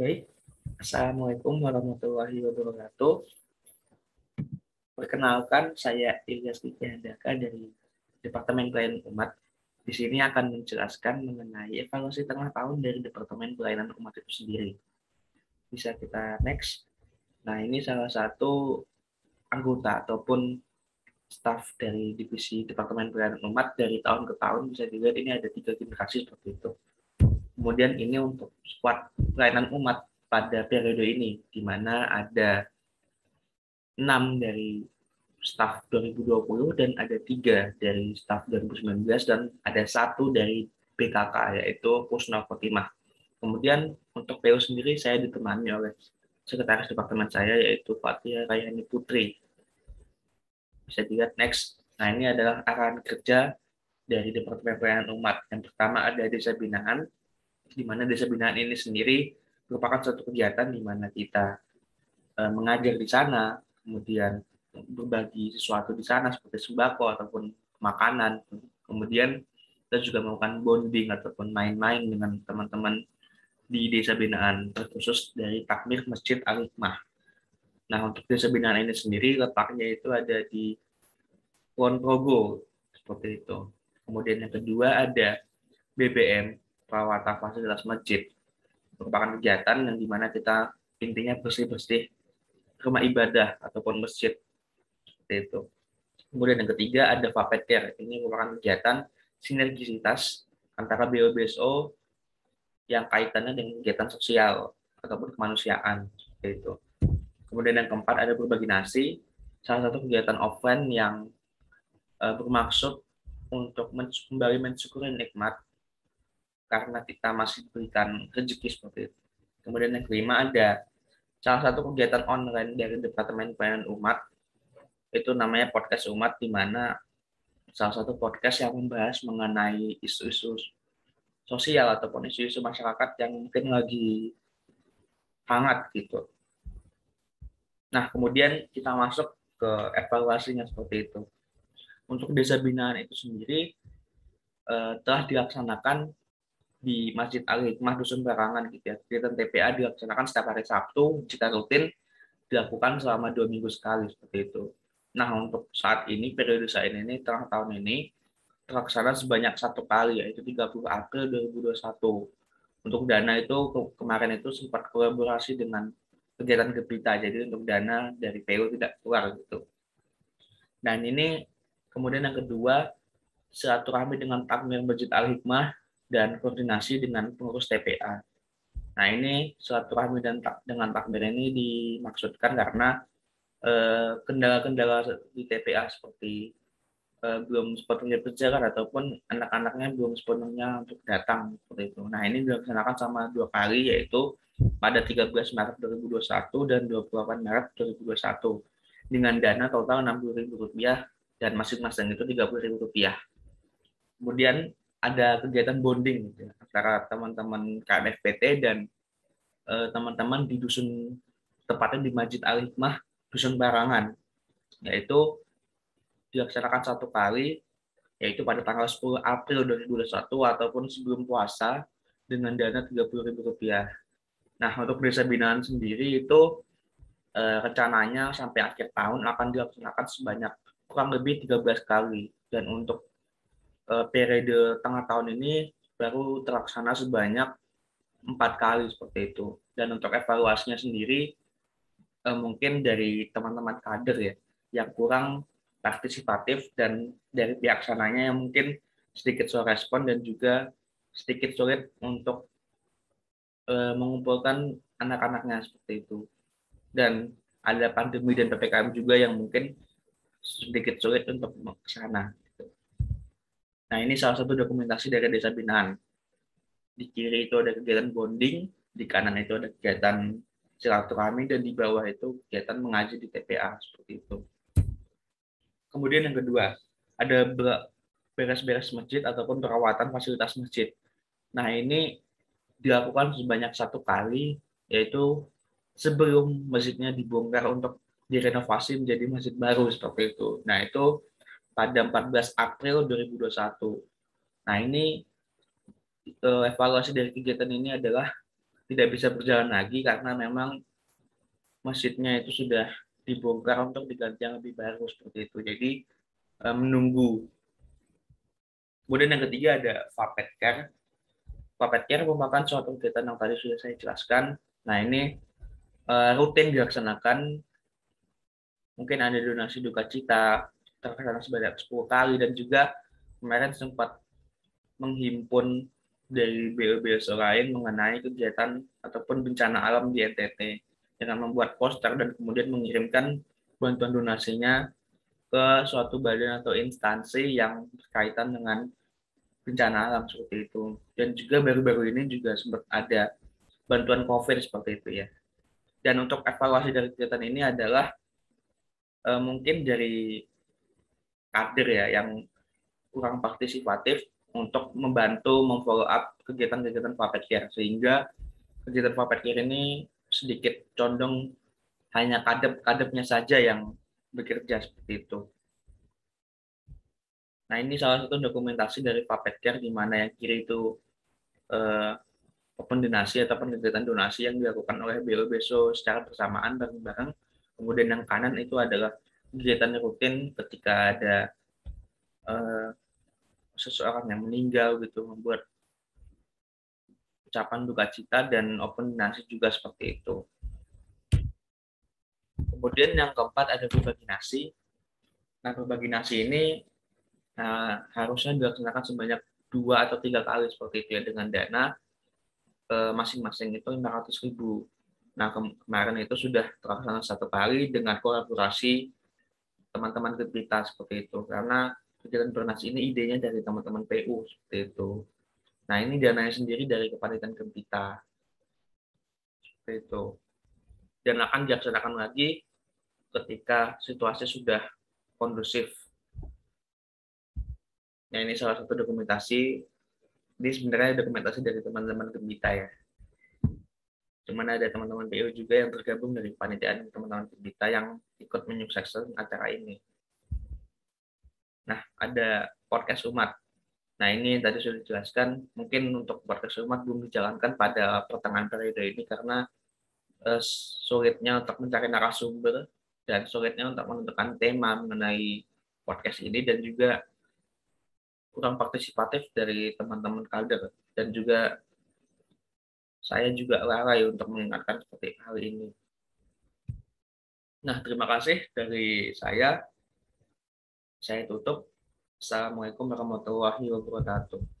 Baik, Assalamualaikum warahmatullahi wabarakatuh. Perkenalkan, saya Ilyas Diki Handaka dari Departemen Pelayanan Umat. Di sini akan menjelaskan mengenai evaluasi tengah tahun dari Departemen Pelayanan Umat itu sendiri. Bisa kita next. Nah, ini salah satu anggota ataupun staf dari Divisi Departemen Pelayanan Umat dari tahun ke tahun. Bisa dilihat ini ada 3 generasi seperti itu. Kemudian ini untuk squad pelayanan umat pada periode ini, di mana ada 6 dari staf 2020 dan ada 3 dari staf 2019 dan ada 1 dari BKK yaitu Pusna Khotimah. Kemudian untuk PO sendiri saya ditemani oleh sekretaris departemen saya yaitu Fatia Rayani Putri. Bisa dilihat next. Nah, ini adalah arahan kerja dari Departemen Pelayanan Umat. Yang pertama ada desa binaan, di mana desa binaan ini sendiri merupakan suatu kegiatan di mana kita mengajar di sana, kemudian berbagi sesuatu di sana seperti sembako ataupun makanan, kemudian kita juga melakukan bonding ataupun main-main dengan teman-teman di desa binaan, terkhusus dari takmir Masjid Al-Hikmah. Nah, untuk desa binaan ini sendiri letaknya itu ada di Kulon Progo, seperti itu. Kemudian yang kedua ada BBM, perawatan fasilitas masjid, merupakan kegiatan yang dimana kita intinya bersih-bersih rumah ibadah ataupun masjid, seperti itu. Kemudian yang ketiga ada Vapetcare. Ini merupakan kegiatan sinergisitas antara BO-BSO yang kaitannya dengan kegiatan sosial ataupun kemanusiaan, seperti itu. Kemudian yang keempat ada berbagi nasi, salah satu kegiatan offline yang bermaksud untuk kembali mensyukuri nikmat karena kita masih diberikan rezeki, seperti itu. Kemudian yang kelima ada salah satu kegiatan online dari Departemen Pelayanan Umat, itu namanya Podcast Umat, di mana salah satu podcast yang membahas mengenai isu-isu sosial ataupun isu-isu masyarakat yang mungkin lagi hangat gitu. Nah, kemudian kita masuk ke evaluasinya seperti itu. Untuk desa binaan itu sendiri telah dilaksanakan di Masjid Al-Hikmah Dusun Barangan gitu ya. Kegiatan TPA dilaksanakan setiap hari Sabtu, jika rutin dilakukan selama 2 minggu sekali, seperti itu. Nah, untuk saat ini, periode saat ini, tengah tahun ini, terlaksana sebanyak 1 kali, yaitu 30 April 2021. Untuk dana itu kemarin itu sempat kolaborasi dengan kegiatan Gebita, jadi untuk dana dari PU tidak keluar gitu. Dan ini kemudian yang kedua, silaturahmi dengan takmir Masjid Al-Hikmah dan koordinasi dengan pengurus TPA. Nah, ini silaturahmi dengan takmir ini dimaksudkan karena kendala-kendala di TPA seperti belum sepenuhnya berjalan ataupun anak-anaknya belum sepenuhnya untuk datang, seperti itu. Nah, ini dilaksanakan sama 2 kali, yaitu pada 13 Maret 2021 dan 28 Maret 2021 dengan dana total Rp60.000 dan masing-masing itu Rp30.000. Kemudian ada kegiatan bonding gitu, antara teman-teman KMFPT dan teman-teman di dusun, tepatnya di Masjid Al-Hikmah Dusun Barangan, yaitu dilaksanakan 1 kali, yaitu pada tanggal 10 April 2021 ataupun sebelum puasa dengan dana Rp30.000. Nah, untuk desa binaan sendiri itu rencananya sampai akhir tahun akan dilaksanakan sebanyak kurang lebih 13 kali. Dan untuk periode tengah tahun ini baru terlaksana sebanyak 4 kali, seperti itu. Dan untuk evaluasinya sendiri mungkin dari teman-teman kader ya, yang kurang partisipatif, dan dari pihak sananya yang mungkin sedikit sulit respon dan juga sedikit sulit untuk mengumpulkan anak-anaknya, seperti itu. Dan ada pandemi dan PPKM juga yang mungkin sedikit sulit untuk ke sana. Nah, ini salah satu dokumentasi dari desa binaan. Di kiri itu ada kegiatan bonding, di kanan itu ada kegiatan silaturahmi, dan di bawah itu kegiatan mengaji di TPA, seperti itu. Kemudian yang kedua, ada beres-beres masjid ataupun perawatan fasilitas masjid. Nah, ini dilakukan sebanyak 1 kali, yaitu sebelum masjidnya dibongkar untuk direnovasi menjadi masjid baru, seperti itu. Nah, itu pada 14 April 2021. Nah, ini evaluasi dari kegiatan ini adalah tidak bisa berjalan lagi karena memang masjidnya itu sudah dibongkar untuk diganti yang lebih baru seperti itu. Jadi menunggu. Kemudian yang ketiga ada Vapet Care. Vapet Care merupakan suatu kegiatan yang tadi sudah saya jelaskan. Nah ini rutin dilaksanakan, mungkin ada donasi duka cita terkadang sebanyak 10 kali, dan juga kemarin sempat menghimpun dari BO-BSO lain mengenai kegiatan ataupun bencana alam di NTT dengan membuat poster dan kemudian mengirimkan bantuan donasinya ke suatu badan atau instansi yang berkaitan dengan bencana alam seperti itu. Dan juga baru-baru ini juga sempat ada bantuan COVID seperti itu ya. Dan untuk evaluasi dari kegiatan ini adalah mungkin dari kader ya yang kurang partisipatif untuk membantu memfollow up kegiatan-kegiatan Puppet Care, sehingga kegiatan Puppet Care ini sedikit condong hanya kadep-kadepnya saja yang bekerja seperti itu. Nah ini salah satu dokumentasi dari Puppet Care, di mana yang kiri itu eh, open donasi ataupun kegiatan donasi yang dilakukan oleh BO Beso secara bersamaan bareng-bareng. Kemudian yang kanan itu adalah kegiatan rutin ketika ada eh, seseorang yang meninggal gitu, membuat ucapan duka cita dan open donasi juga seperti itu. Kemudian yang keempat ada berbagi nasi. Nah berbagi nasi ini harusnya dilaksanakan sebanyak 2 atau 3 kali seperti itu ya, dengan dana masing-masing itu 500.000. Nah kemarin itu sudah terlaksana 1 kali dengan kolaborasi teman-teman kita seperti itu, karena kegiatan donasi ini idenya dari teman-teman PU seperti itu. Nah ini dananya sendiri dari kepanitiaan kita seperti itu, dan akan dilaksanakan lagi ketika situasi sudah kondusif. Nah ini salah satu dokumentasi, ini sebenarnya dokumentasi dari teman-teman Gembita ya. Cuman ada teman-teman PU juga yang tergabung dari panitiaan teman-teman Gembita yang ikut menyukseskan acara ini. Nah ada podcast umat. Nah ini tadi sudah dijelaskan, mungkin untuk podcast umat belum dijalankan pada pertengahan periode ini karena sulitnya untuk mencari narasumber dan sulitnya untuk menentukan tema mengenai podcast ini, dan juga kurang partisipatif dari teman-teman kader, dan juga saya juga lalai untuk mengingatkan seperti hal ini. Nah, terima kasih dari saya tutup. Assalamualaikum warahmatullahi wabarakatuh.